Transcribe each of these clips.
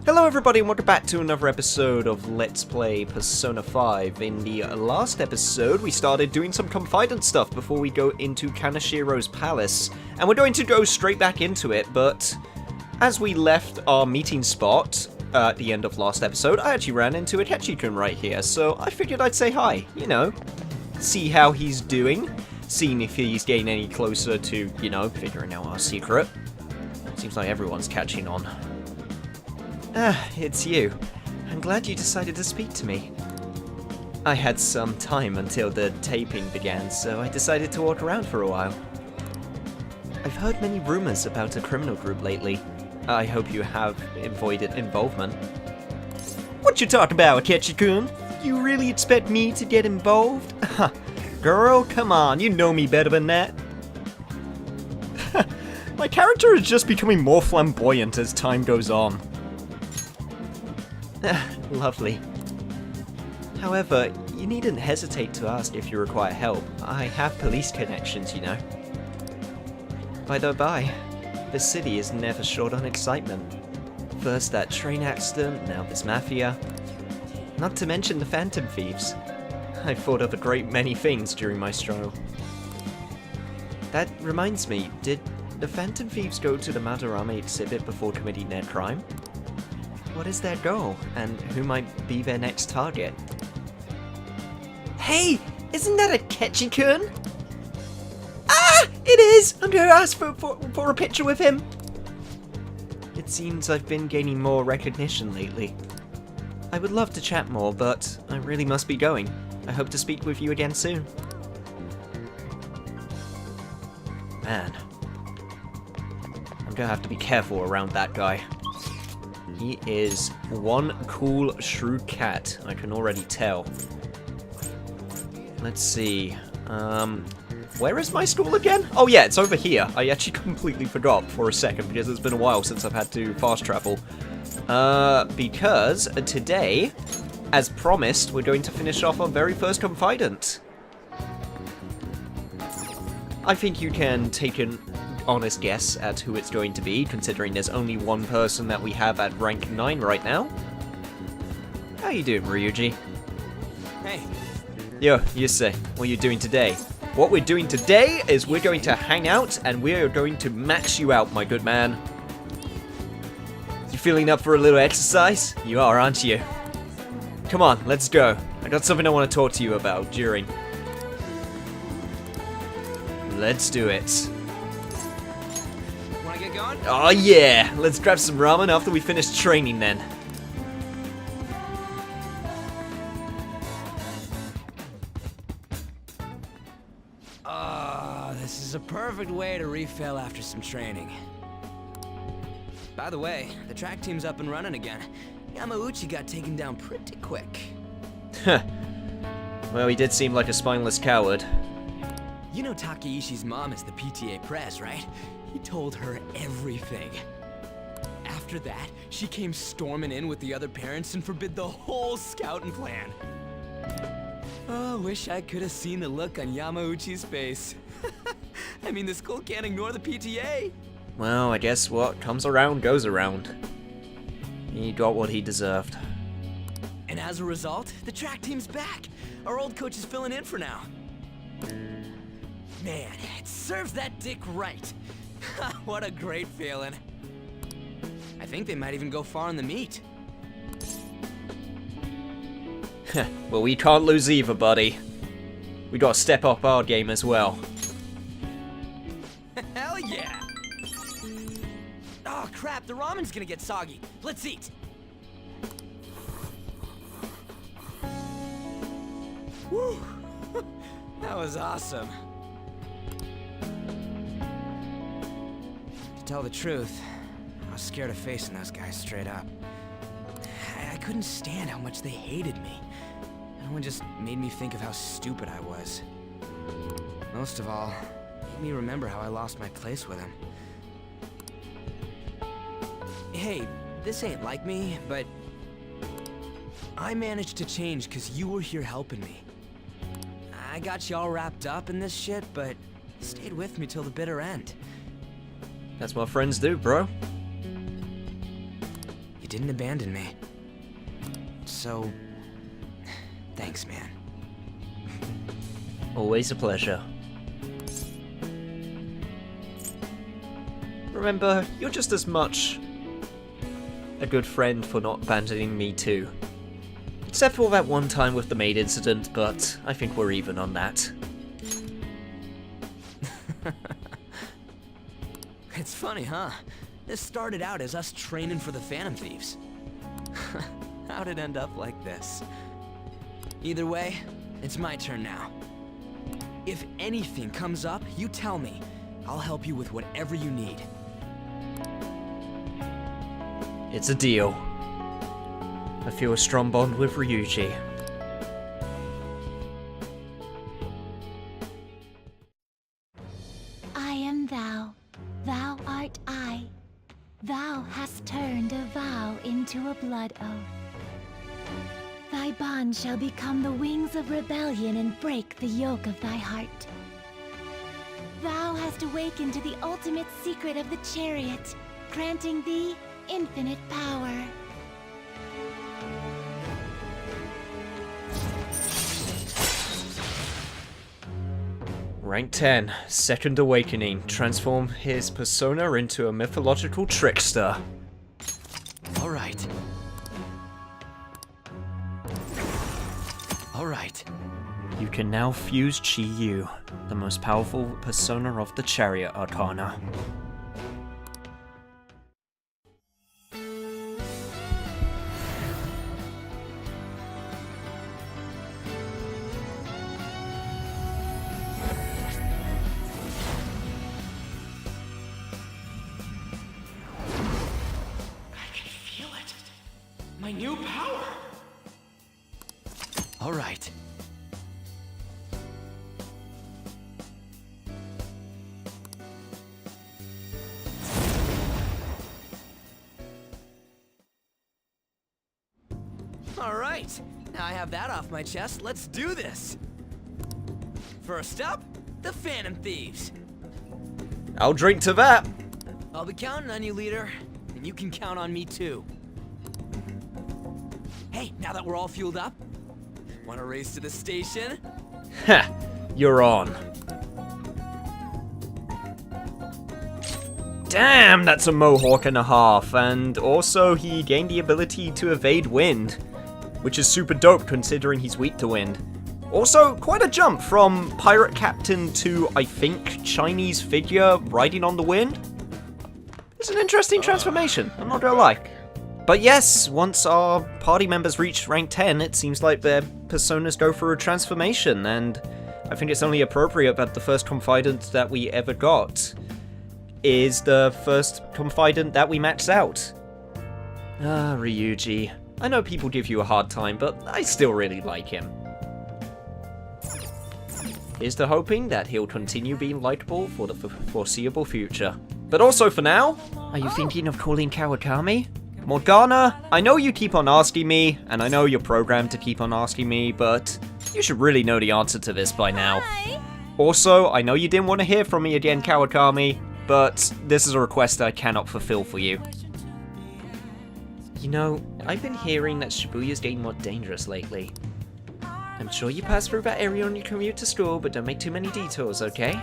Hello everybody and welcome back to another episode of Let's Play Persona 5. In the last episode, we started doing some confidant stuff before we go into Kanashiro's palace. And we're going to go straight back into it, but as we left our meeting spot at the end of last episode, I actually ran into Akechi-kun right here, so I figured I'd say hi, you know, see how he's doing, seeing if he's getting any closer to, you know, figuring out our secret. Seems like everyone's catching on. It's you. I'm glad you decided to speak to me. I had some time until the taping began, so I decided to walk around for a while. I've heard many rumors about a criminal group lately. I hope you have avoided involvement. What you talking about, Akechi-kun? You really expect me to get involved? Girl, come on, you know me better than that. My character is just becoming more flamboyant as time goes on. Lovely. However, you needn't hesitate to ask if you require help. I have police connections, you know. By the by, the city is never short on excitement. First that train accident, now this mafia. Not to mention the phantom thieves. I've thought of a great many things during my stroll. That reminds me, did the phantom thieves go to the Madarame exhibit before committing their crime? What is their goal, and who might be their next target? Hey! Isn't that Akechi-kun? Ah! It is! I'm gonna ask for a picture with him! It seems I've been gaining more recognition lately. I would love to chat more, but I really must be going. I hope to speak with you again soon. Man. I'm gonna have to be careful around that guy. He is one cool, shrewd cat, I can already tell. Let's see, where is my school again? Oh yeah, it's over here. I actually completely forgot for a second because it's been a while since I've had to fast travel. Because today, as promised, we're going to finish off our very first confidant. I think you can take an honest guess at who it's going to be, considering there's only one person that we have at rank 9 right now. How you doing, Ryuji? Hey. Yo, you say, what are you doing today? What we're doing today is we're going to hang out and we're going to max you out, my good man. You feeling up for a little exercise? You are, aren't you? Come on, let's go. I got something I want to talk to you about during. Let's do it. Wanna get going? Oh yeah! Let's grab some ramen after we finish training then. This is a perfect way to refill after some training. By the way, the track team's up and running again. Yamauchi got taken down pretty quick. Well, he did seem like a spineless coward. You know Takeishi's mom is the PTA press, right? He told her everything. After that, she came storming in with the other parents and forbid the whole scouting plan. Oh, wish I could have seen the look on Yamauchi's face. I mean, the school can't ignore the PTA. Well, I guess what comes around goes around. He got what he deserved. And as a result, the track team's back. Our old coach is filling in for now. Man, it serves that dick right. What a great feeling. I think they might even go far in the meet. Well, we can't lose either, buddy. We gotta step up our game as well. Hell yeah! Oh crap, the ramen's gonna get soggy. Let's eat. Woo! That was awesome. To tell the truth, I was scared of facing those guys straight up. I couldn't stand how much they hated me. Everyone just made me think of how stupid I was. Most of all, made me remember how I lost my place with him. Hey, this ain't like me, but I managed to change because you were here helping me. I got you all wrapped up in this shit, but you stayed with me till the bitter end. That's what friends do, bro. didn't abandon me. So, thanks, man. Always a pleasure. Remember, you're just as much a good friend for not abandoning me too. Except for that one time with the maid incident, but I think we're even on that. It's funny, huh? This started out as us training for the Phantom Thieves. How'd it end up like this? Either way, it's my turn now. If anything comes up, you tell me. I'll help you with whatever you need. It's a deal. I feel a strong bond with Ryuji. I am thou, thou art I. Thou hast turned a vow into a blood oath. Thy bond shall become the wings of rebellion and break the yoke of thy heart. Thou hast awakened to the ultimate secret of the chariot, granting thee infinite power. Rank 10, Second Awakening. Transform his persona into a mythological trickster. Alright. Alright. You can now fuse Chi-Yu, the most powerful persona of the Chariot Arcana. My new power! Alright. Alright, now I have that off my chest, let's do this! First up, the Phantom Thieves. I'll drink to that! I'll be counting on you, leader, and you can count on me too. Hey, now that we're all fueled up, wanna race to the station? Ha! You're on. Damn, that's a mohawk and a half, and also he gained the ability to evade wind, which is super dope considering he's weak to wind. Also, quite a jump from pirate captain to, I think, Chinese figure riding on the wind. It's an interesting transformation, I'm not gonna lie. But yes, once our party members reach rank 10, it seems like their personas go through a transformation, and I think it's only appropriate that the first confidant that we ever got is the first confidant that we maxed out. Ah, Ryuji. I know people give you a hard time, but I still really like him. Here's to hoping that he'll continue being likable for the foreseeable future. But also for now, are you thinking of calling Kawakami? Morgana, I know you keep on asking me, and I know you're programmed to keep on asking me, but you should really know the answer to this by now. Hi. Also, I know you didn't want to hear from me again, Kawakami, but this is a request I cannot fulfill for you. You know, I've been hearing that Shibuya's getting more dangerous lately. I'm sure you pass through that area on your commute to school, but don't make too many detours, okay?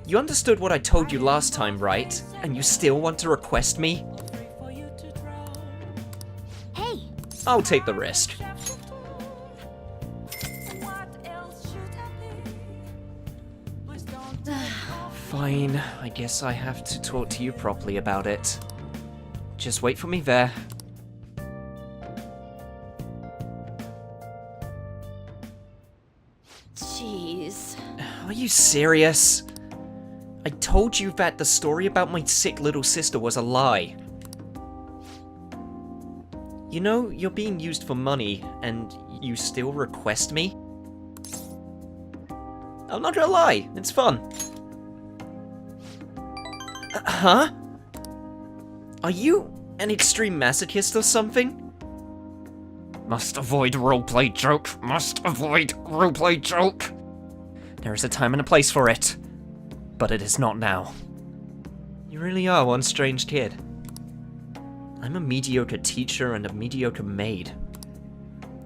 You understood what I told you last time, right? And you still want to request me? Hey. I'll take the risk. Fine, I guess I have to talk to you properly about it. Just wait for me there. Jeez. Are you serious? I told you that the story about my sick little sister was a lie. You know, you're being used for money, and you still request me? I'm not gonna lie, it's fun. Huh? Are you an extreme masochist or something? Must avoid roleplay joke. Must avoid roleplay joke. There is a time and a place for it, but it is not now. You really are one strange kid. I'm a mediocre teacher and a mediocre maid.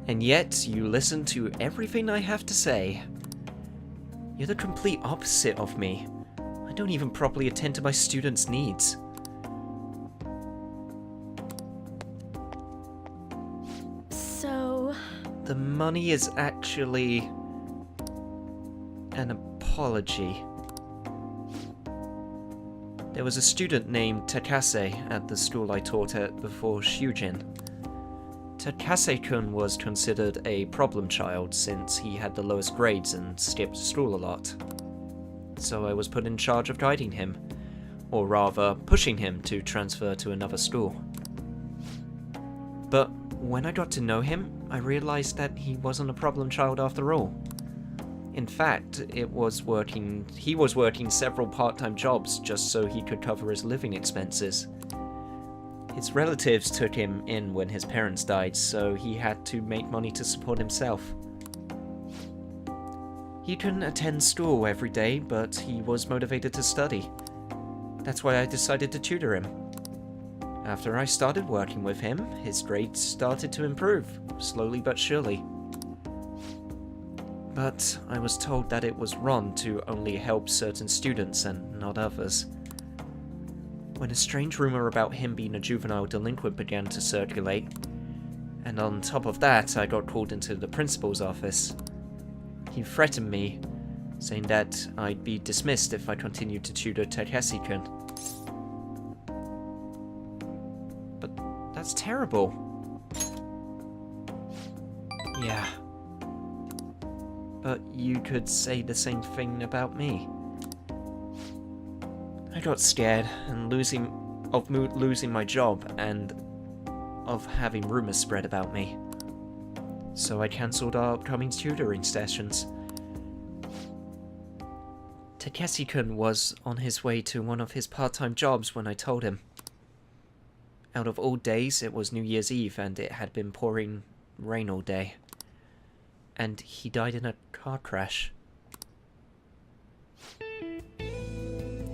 And yet, you listen to everything I have to say. You're the complete opposite of me. I don't even properly attend to my students' needs. So... The money is actually an apology. There was a student named Takase at the school I taught at before Shujin. Takase-kun was considered a problem child since he had the lowest grades and skipped school a lot. So I was put in charge of guiding him, or rather, pushing him to transfer to another school. But when I got to know him, I realized that he wasn't a problem child after all. In fact, he was working several part-time jobs just so he could cover his living expenses. His relatives took him in when his parents died, so he had to make money to support himself. He couldn't attend school every day, but he was motivated to study. That's why I decided to tutor him. After I started working with him, his grades started to improve, slowly but surely. But I was told that it was wrong to only help certain students and not others. When a strange rumor about him being a juvenile delinquent began to circulate, and on top of that, I got called into the principal's office. He threatened me, saying that I'd be dismissed if I continued to tutor Takase-kun. But that's terrible. Yeah. But you could say the same thing about me. I got scared and losing my job and of having rumors spread about me. So I cancelled our upcoming tutoring sessions. Takase-kun was on his way to one of his part-time jobs when I told him. Out of all days, it was New Year's Eve and it had been pouring rain all day. And he died in a car crash.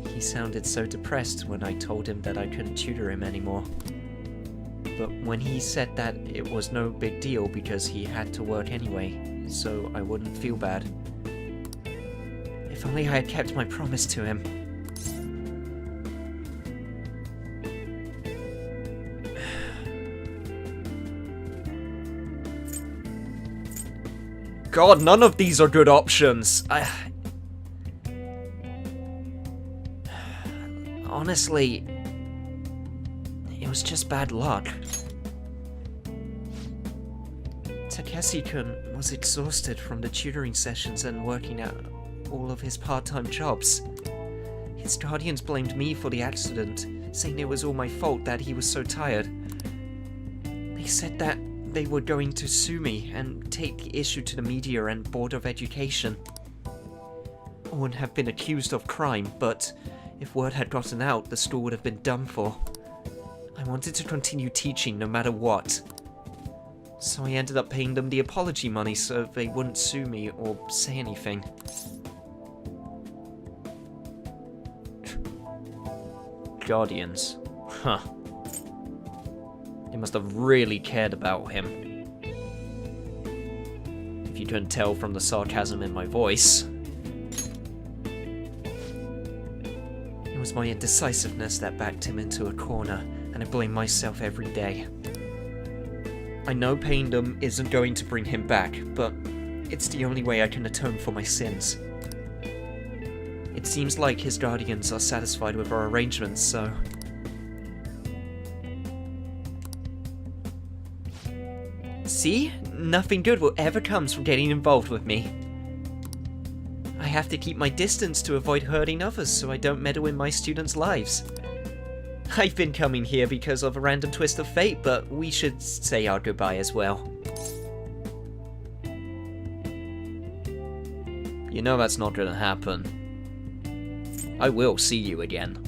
He sounded so depressed when I told him that I couldn't tutor him anymore. But when he said that it was no big deal because he had to work anyway, so I wouldn't feel bad. If only I had kept my promise to him. God, none of these are good options. Honestly, it was just bad luck. Takase-kun was exhausted from the tutoring sessions and working at all of his part-time jobs. His guardians blamed me for the accident, saying it was all my fault that he was so tired. They said that they were going to sue me and take issue to the media and Board of Education. I wouldn't have been accused of crime, but if word had gotten out, the school would have been done for. I wanted to continue teaching no matter what. So I ended up paying them the apology money so they wouldn't sue me or say anything. Guardians. Huh. They must have really cared about him. If you couldn't tell from the sarcasm in my voice. It was my indecisiveness that backed him into a corner, and I blame myself every day. I know paying them isn't going to bring him back, but it's the only way I can atone for my sins. It seems like his guardians are satisfied with our arrangements, so... See? Nothing good will ever come from getting involved with me. I have to keep my distance to avoid hurting others so I don't meddle in my students' lives. I've been coming here because of a random twist of fate, but we should say our goodbye as well. You know that's not gonna happen. I will see you again.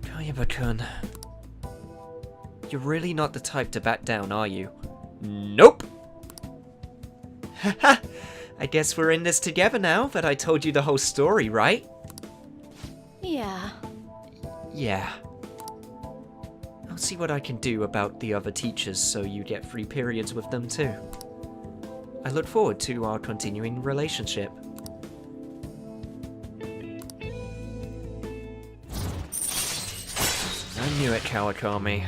Kayaba-kun. You're really not the type to back down, are you? Nope! Haha! I guess we're in this together now that I told you the whole story, right? Yeah. Yeah. see what I can do about the other teachers so you get free periods with them too. I look forward to our continuing relationship. I knew it, Kawakami.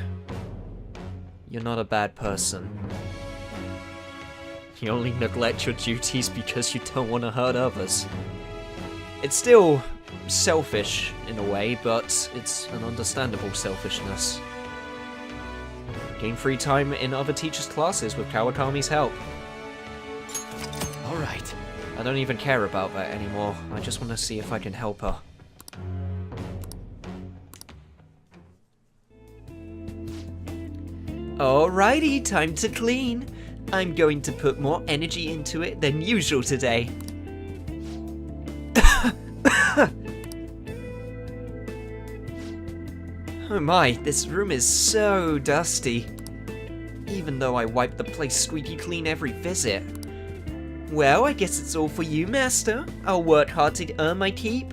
You're not a bad person. You only neglect your duties because you don't want to hurt others. It's still selfish in a way, but it's an understandable selfishness. Gain free time in other teachers' classes with Kawakami's help. Alright. I don't even care about that anymore. I just want to see if I can help her. Alrighty, time to clean. I'm going to put more energy into it than usual today. Oh my, this room is so dusty. Even though I wipe the place squeaky clean every visit. Well, I guess it's all for you, Master. I'll work hard to earn my keep.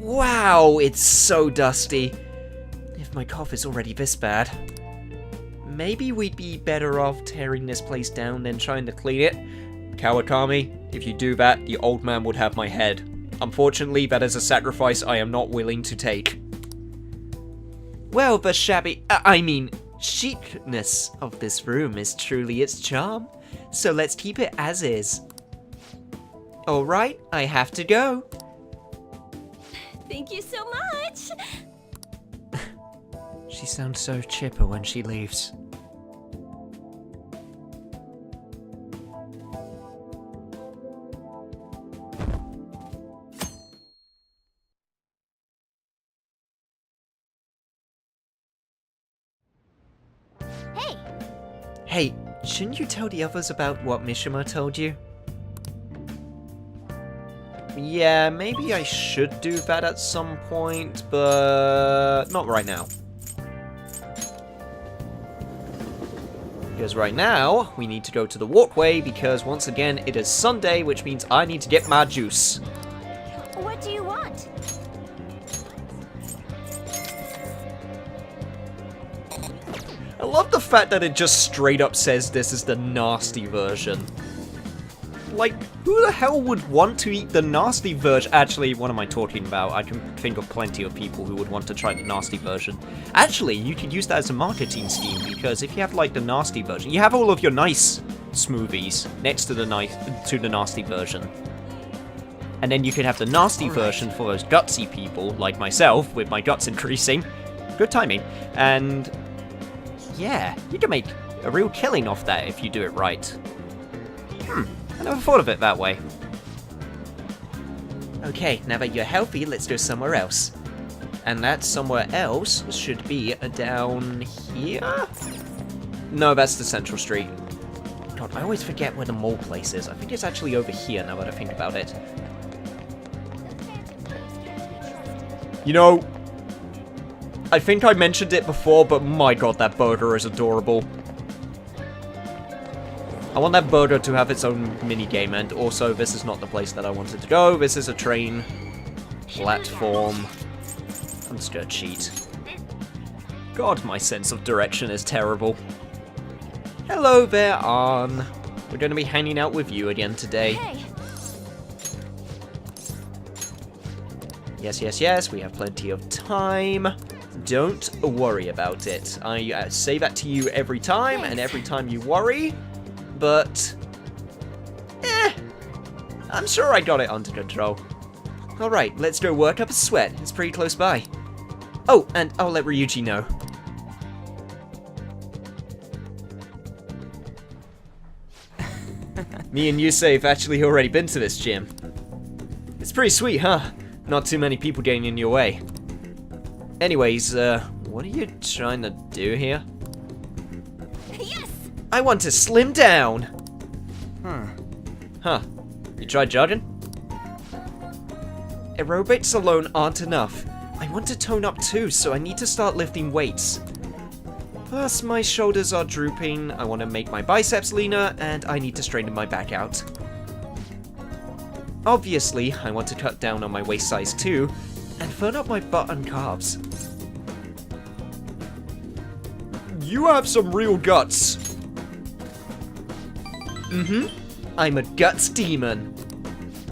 Wow, it's so dusty. If my cough is already this bad. Maybe we'd be better off tearing this place down than trying to clean it. Kawakami, if you do that, the old man would have my head. Unfortunately, that is a sacrifice I am not willing to take. Well, the chicness of this room is truly its charm. So let's keep it as is. Alright, I have to go. Thank you so much! She sounds so chipper when she leaves. Hey! Hey, shouldn't you tell the others about what Mishima told you? Yeah, maybe I should do that at some point, but not right now. Because right now, we need to go to the walkway because once again, it is Sunday, which means I need to get my juice. What do you want? I love the fact that it just straight up says this is the nasty version. Like, who the hell would want to eat the nasty version? Actually, what am I talking about? I can think of plenty of people who would want to try the nasty version. Actually, you could use that as a marketing scheme, because if you have, like, the nasty version, you have all of your nice smoothies next to the nasty version. And then you could have the nasty version for those gutsy people, like myself, with my guts increasing. Good timing. And, yeah, you can make a real killing off that if you do it right. I never thought of it that way. Okay, now that you're healthy, let's go somewhere else. And that somewhere else should be down here? No, that's the Central Street. God, I always forget where the mall place is. I think it's actually over here now that I think about it. You know, I think I mentioned it before, but my god, that burger is adorable. I want that burger to have its own mini-game, and also, this is not the place that I wanted to go. This is a train platform. I'm just gonna cheat. God, my sense of direction is terrible. Hello there, Arn. We're gonna be hanging out with you again today. Hey! Yes, yes, yes, we have plenty of time. Don't worry about it. I say that to you every time, and every time you worry. But, I'm sure I got it under control. Alright, let's go work up a sweat. It's pretty close by. Oh, and I'll let Ryuji know. Me and Yusei have actually already been to this gym. It's pretty sweet, huh? Not too many people getting in your way. Anyways, what are you trying to do here? Yes! I want to slim down! Huh. You tried jogging? Aerobics alone aren't enough. I want to tone up too, so I need to start lifting weights. Plus, my shoulders are drooping, I want to make my biceps leaner, and I need to straighten my back out. Obviously, I want to cut down on my waist size too, and firm up my butt and calves. You have some real guts. I'm a guts demon.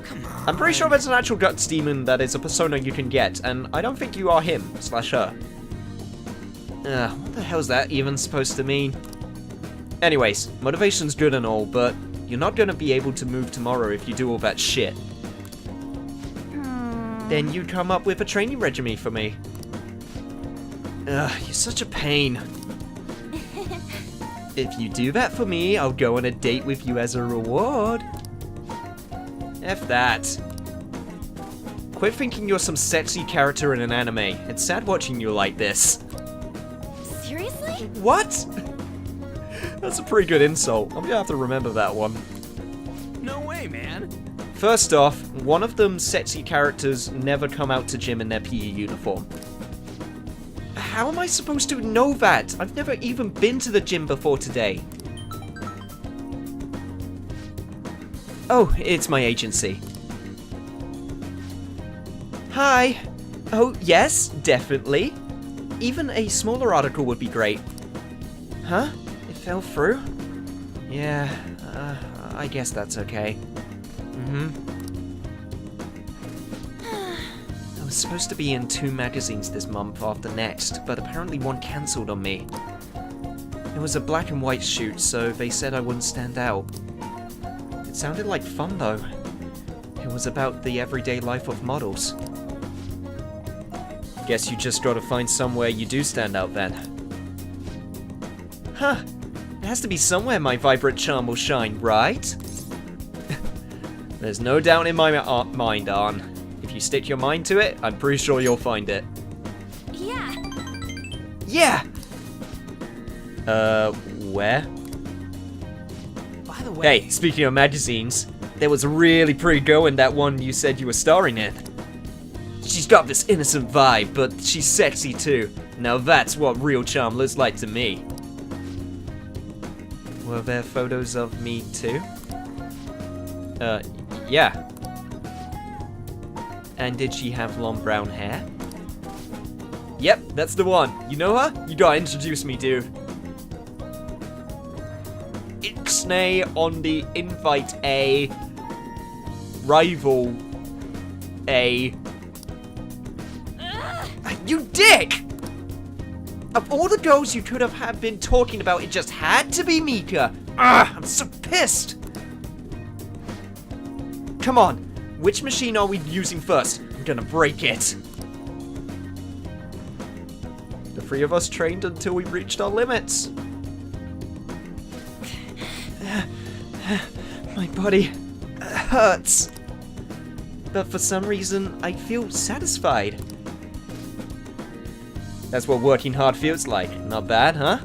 Come on. I'm pretty sure there's an actual guts demon that is a persona you can get, and I don't think you are him / her. What the hell's that even supposed to mean? Anyways, motivation's good and all, but you're not gonna be able to move tomorrow if you do all that shit. Then you come up with a training regimen for me. You're such a pain. If you do that for me, I'll go on a date with you as a reward. F that. Quit thinking you're some sexy character in an anime. It's sad watching you like this. Seriously? What? That's a pretty good insult. I'm gonna have to remember that one. No way, man. First off, one of them sexy characters never come out to gym in their PE uniform. How am I supposed to know that? I've never even been to the gym before today. Oh, it's my agency. Hi. Oh, yes, definitely. Even a smaller article would be great. Huh? It fell through? Yeah, I guess that's okay. I was supposed to be in 2 magazines this month after next, but apparently one cancelled on me. It was a black and white shoot, so they said I wouldn't stand out. It sounded like fun though. It was about the everyday life of models. Guess you just gotta find somewhere you do stand out then. Huh. It has to be somewhere my vibrant charm will shine, right? There's no doubt in my mind, Arn. If you stick your mind to it, I'm pretty sure you'll find it. Yeah. Yeah! Where? By the way, Hey, speaking of magazines, there was a really pretty girl in that one you said you were starring in. She's got this innocent vibe, but she's sexy too. Now that's what real charm looks like to me. Were there photos of me too? Yeah. And did she have long brown hair? Yep, that's the one. You know her? You gotta introduce me, dude. Ixnay on the invite A. Rival A. You dick! Of all the girls you could have been talking about, it just had to be Mika. Ugh, I'm so pissed. Come on, which machine are we using first? I'm gonna break it. The 3 of us trained until we reached our limits. My body hurts. But for some reason, I feel satisfied. That's what working hard feels like. Not bad, huh?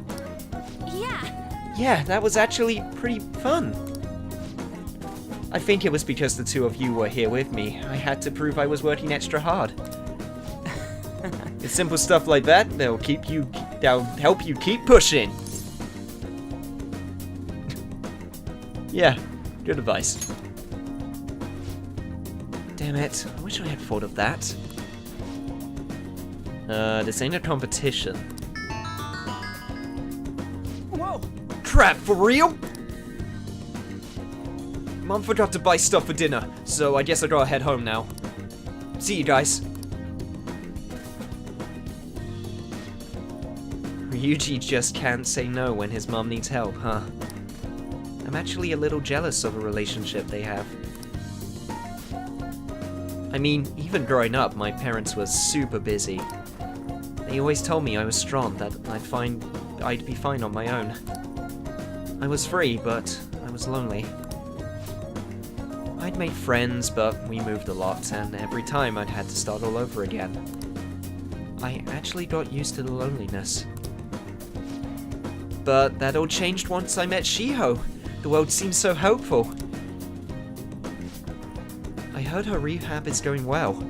Yeah. Yeah, that was actually pretty fun. I think it was because the 2 of you were here with me. I had to prove I was working extra hard. It's simple stuff like that that'll help you keep pushing. Yeah, good advice. Damn it, I wish I had thought of that. This ain't a competition. whoa! Crap, for real? Mom forgot to buy stuff for dinner, so I guess I gotta head home now. See you guys. Ryuji just can't say no when his mom needs help, huh? I'm actually a little jealous of a relationship they have. I mean, even growing up, my parents were super busy. They always told me I was strong, that I'd be fine on my own. I was free, but I was lonely. I'd made friends, but we moved a lot, and every time I'd had to start all over again. I actually got used to the loneliness. But that all changed once I met Shiho. The world seemed so hopeful. I heard her rehab is going well.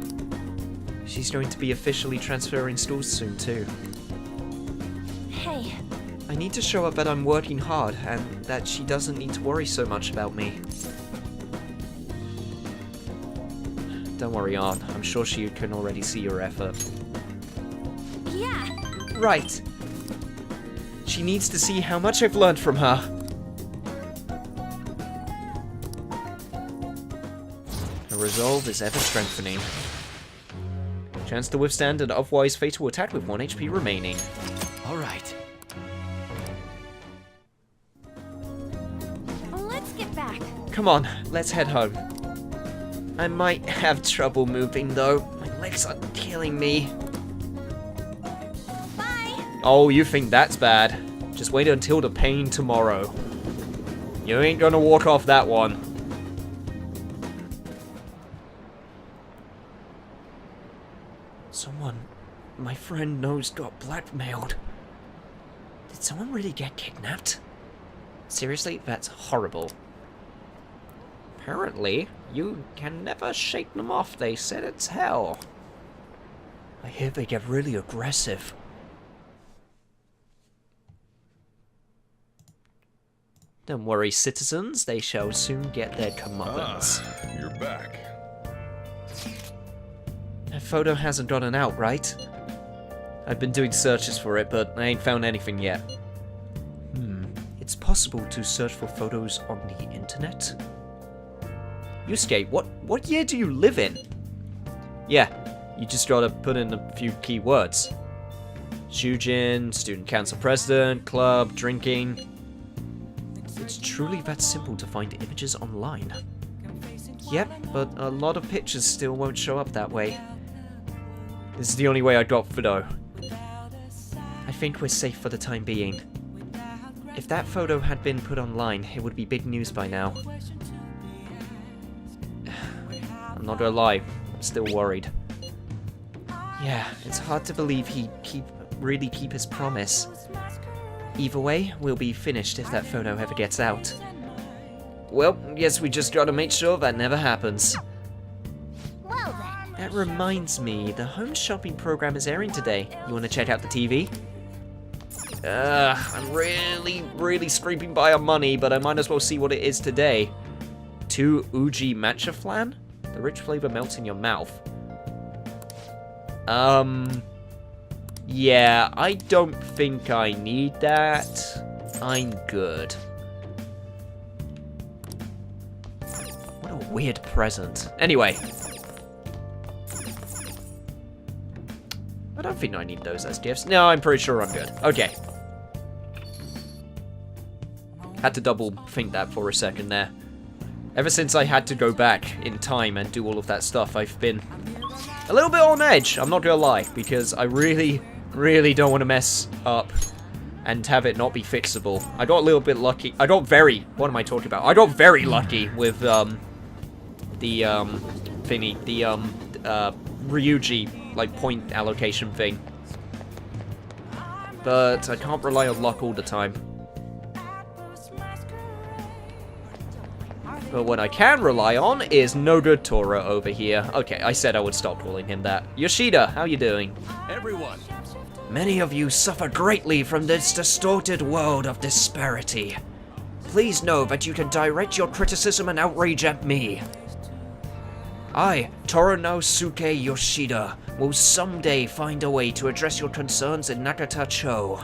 She's going to be officially transferring schools soon, too. Hey, need to show her that I'm working hard, and that she doesn't need to worry so much about me. Don't worry, Aunt. I'm sure she can already see your effort. Yeah. Right. She needs to see how much I've learned from her. Her resolve is ever strengthening. Chance to withstand an otherwise fatal attack with 1 HP remaining. Alright. Let's get back. Come on, let's head home. I might have trouble moving though. My legs are killing me. Bye. Oh, you think that's bad? Just wait until the pain tomorrow. You ain't gonna walk off that one. Someone my friend knows got blackmailed. Did someone really get kidnapped? Seriously, that's horrible. Apparently, you can never shake them off. They said it's hell. I hear they get really aggressive. Don't worry, citizens. They shall soon get their comeuppance. Ah, you're back. That photo hasn't gotten out, right? I've been doing searches for it, but I ain't found anything yet. It's possible to search for photos on the internet? Yusuke, what year do you live in? Yeah, you just gotta put in a few keywords. Shujin, student council president, club, drinking. It's truly that simple to find images online. Yep, but a lot of pictures still won't show up that way. This is the only way I got for though. I think we're safe for the time being. If that photo had been put online, it would be big news by now. I'm not gonna lie, I'm still worried. Yeah, it's hard to believe he'd really keep his promise. Either way, we'll be finished if that photo ever gets out. Well, guess we just gotta make sure that never happens. Well then. That reminds me, the home shopping program is airing today. You wanna check out the TV? I'm really scraping by on money, but I might as well see what it is today. 2 Uji matcha flan? The rich flavor melts in your mouth. Yeah, I don't think I need that. I'm good. What a weird present. Anyway. I don't think I need those as gifts. No, I'm pretty sure I'm good. Okay. Had to double think that for a second there. Ever since I had to go back in time and do all of that stuff, I've been a little bit on edge, I'm not gonna lie, because I really don't want to mess up and have it not be fixable. I got a little bit lucky. What am I talking about? I got very lucky with, Ryuji, like, point allocation thing. But I can't rely on luck all the time. But what I can rely on is no good Tora over here. Okay, I said I would stop calling him that. Yoshida, how you doing? Everyone, Many of you suffer greatly from this distorted world of disparity. Please know that you can direct your criticism and outrage at me. I, Toranosuke Yoshida, will someday find a way to address your concerns in Nakata-cho.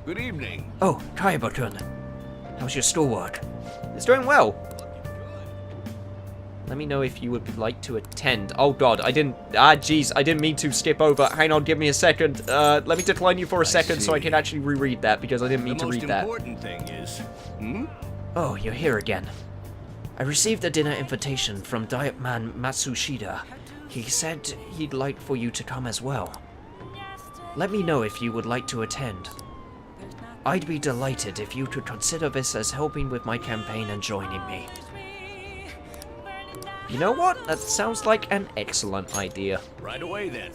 good evening. Oh, Kaiba-kun. How's your schoolwork? It's doing well. Let me know if you would like to attend. Oh god, I didn't mean to skip over. Hang on, give me a second. Let me decline you for a second so I can actually reread that, because I didn't mean to read that. The most important thing is, Oh, you're here again. I received a dinner invitation from Diet Man Matsushida. He said he'd like for you to come as well. Let me know if you would like to attend. I'd be delighted if you could consider this as helping with my campaign and joining me. You know what? That sounds like an excellent idea. right away then.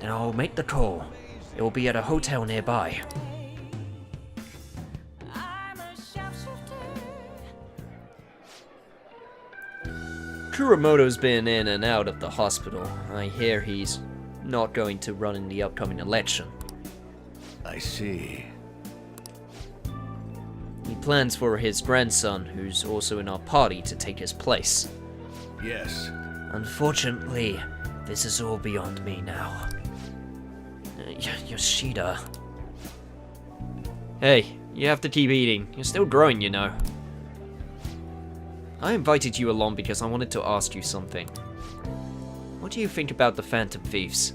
Then I'll make the call. It will be at a hotel nearby. Kuramoto's been in and out of the hospital. I hear he's not going to run in the upcoming election. I see. He plans for his grandson, who's also in our party, to take his place. Yes. Unfortunately, this is all beyond me now. Yoshida. Hey, you have to keep eating. You're still growing, you know. I invited you along because I wanted to ask you something. What do you think about the Phantom Thieves?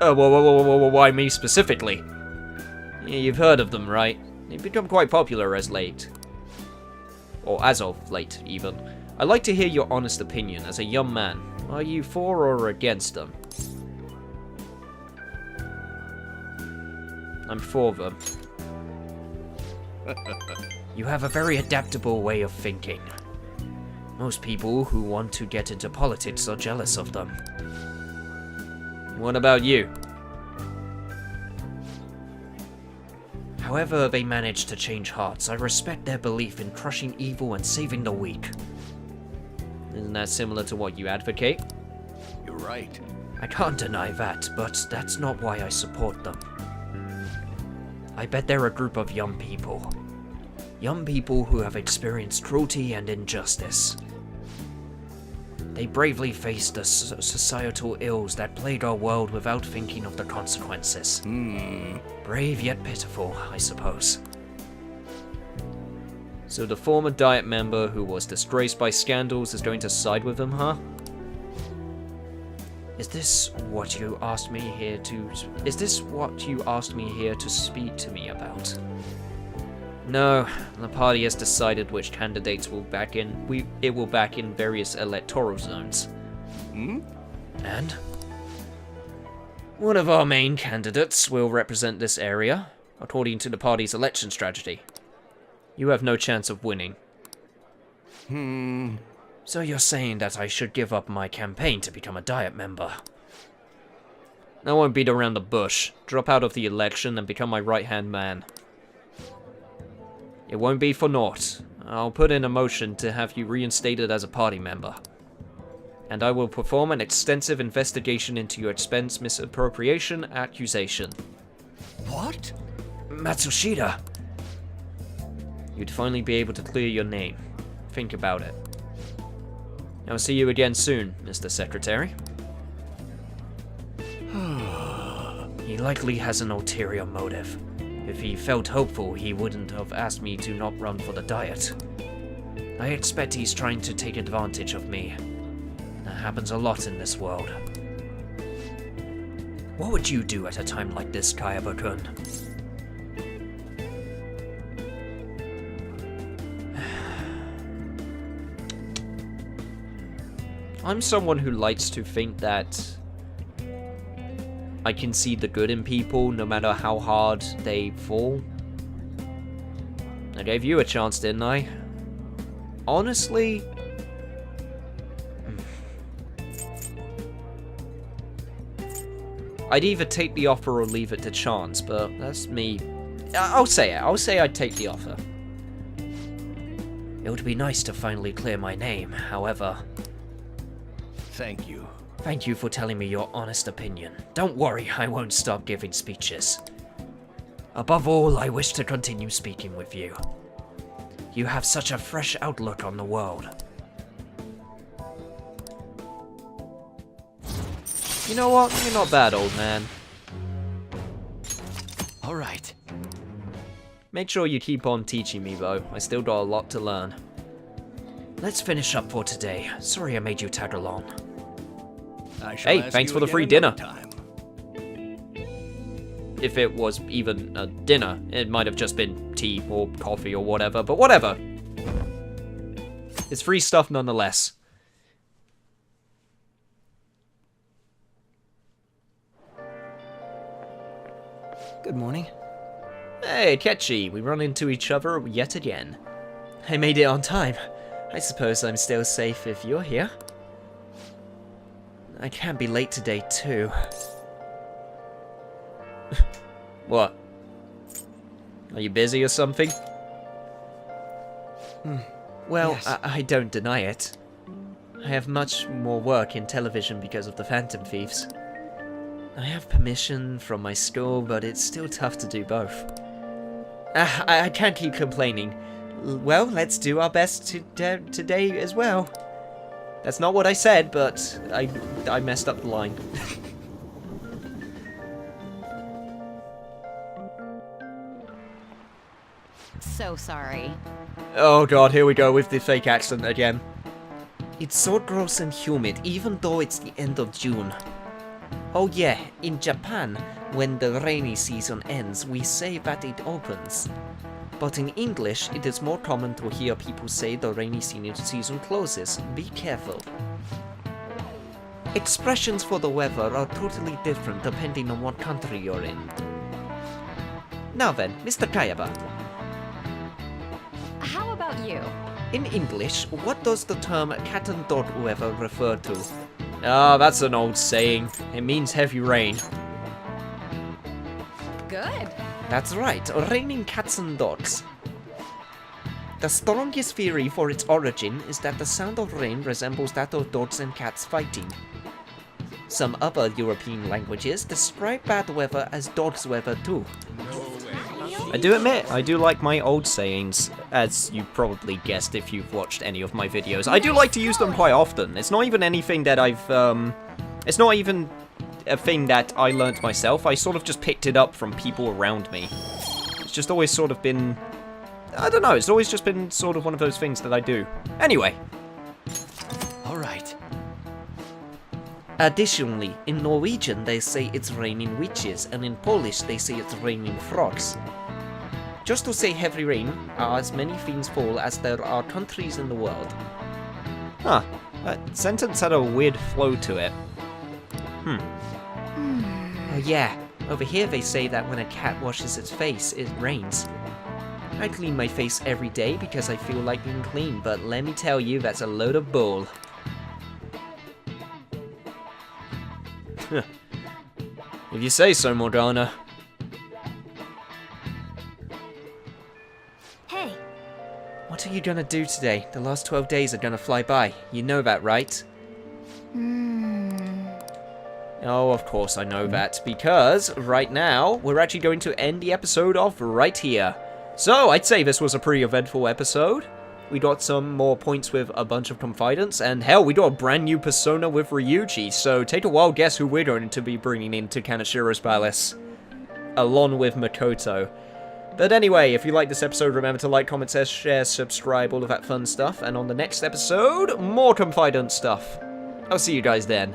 Why me specifically? Yeah, you've heard of them, right? They've become quite popular as late. Or as of late, even. I'd like to hear your honest opinion as a young man. Are you for or against them? I'm for them. You have a very adaptable way of thinking. Most people who want to get into politics are jealous of them. What about you? However they manage to change hearts, I respect their belief in crushing evil and saving the weak. Isn't that similar to what you advocate? You're right. I can't deny that, but that's not why I support them. I bet they're a group of young people. Young people who have experienced cruelty and injustice. They bravely faced the societal ills that plague our world without thinking of the consequences. Brave yet pitiful, I suppose. So the former Diet member who was disgraced by scandals is going to side with them, huh? Is this what you asked me here to speak to me about? No, the party has decided which candidates will back in. It will back in various electoral zones. And one of our main candidates will represent this area, according to the party's election strategy. You have no chance of winning. So you're saying that I should give up my campaign to become a Diet member? I won't beat around the bush. Drop out of the election and become my right-hand man. It won't be for naught. I'll put in a motion to have you reinstated as a party member. And I will perform an extensive investigation into your expense misappropriation accusation. What? Matsushita! You'd finally be able to clear your name. Think about it. I'll see you again soon, Mr. Secretary. He likely has an ulterior motive. If he felt hopeful, he wouldn't have asked me to not run for the Diet. I expect he's trying to take advantage of me. That happens a lot in this world. What would you do at a time like this, Kayaba-kun? I'm someone who likes to think that I can see the good in people no matter how hard they fall. I gave you a chance, didn't I? Honestly, I'd either take the offer or leave it to chance, but that's me. I'll say it. I'll say I'd take the offer. It would be nice to finally clear my name, however. Thank you. Thank you for telling me your honest opinion. Don't worry, I won't stop giving speeches. Above all, I wish to continue speaking with you. You have such a fresh outlook on the world. You know what? You're not bad, old man. All right. Make sure you keep on teaching me, though. I still got a lot to learn. Let's finish up for today. Sorry I made you tag along. Hey, thanks for the free dinner. If it was even a dinner, it might have just been tea or coffee or whatever, but whatever. It's free stuff nonetheless. Good morning. Hey, Ketchy, we run into each other yet again. I made it on time. I suppose I'm still safe if you're here. I can't be late today, too. What? Are you busy or something? Well, Yes. I don't deny it. I have much more work in television because of the Phantom Thieves. I have permission from my school, but it's still tough to do both. I can't keep complaining. Well, let's do our best today as well. That's not what I said, but I messed up the line. So sorry. Oh god, here we go with the fake accent again. It's so gross and humid, even though it's the end of June. Oh yeah, in Japan, when the rainy season ends, we say that it opens. But in English, it is more common to hear people say the rainy season closes. Be careful. Expressions for the weather are totally different depending on what country you're in. Now then, Mr. Kayaba. How about you? In English, what does the term cat and dog weather refer to? Ah, that's an old saying. It means heavy rain. Good. That's right, raining cats and dogs. The strongest theory for its origin is that the sound of rain resembles that of dogs and cats fighting. Some other European languages describe bad weather as dog's weather too. I do admit, I do like my old sayings, as you probably guessed if you've watched any of my videos. I do like to use them quite often. It's not even anything that it's not even a thing that I learnt myself. I sort of just picked it up from people around me. It's just always sort of been... I don't know, it's always just been sort of one of those things that I do. Anyway. Alright. Additionally, in Norwegian they say it's raining witches, and in Polish they say it's raining frogs. Just to say heavy rain are as many things fall as there are countries in the world. Huh, that sentence had a weird flow to it. Oh yeah, over here they say that when a cat washes its face, it rains. I clean my face every day because I feel like being clean, but let me tell you, that's a load of bull. If you say so, Morgana. Hey, What are you gonna do today? The last 12 days are gonna fly by. You know that, right? Oh, of course I know that, because right now, we're actually going to end the episode off right here. So, I'd say this was a pretty eventful episode. We got some more points with a bunch of confidants, and hell, we got a brand new persona with Ryuji, so take a wild guess who we're going to be bringing into Kanashiro's Palace. Along with Makoto. But anyway, if you like this episode, remember to like, comment, share, subscribe, all of that fun stuff, and on the next episode, more confidant stuff. I'll see you guys then.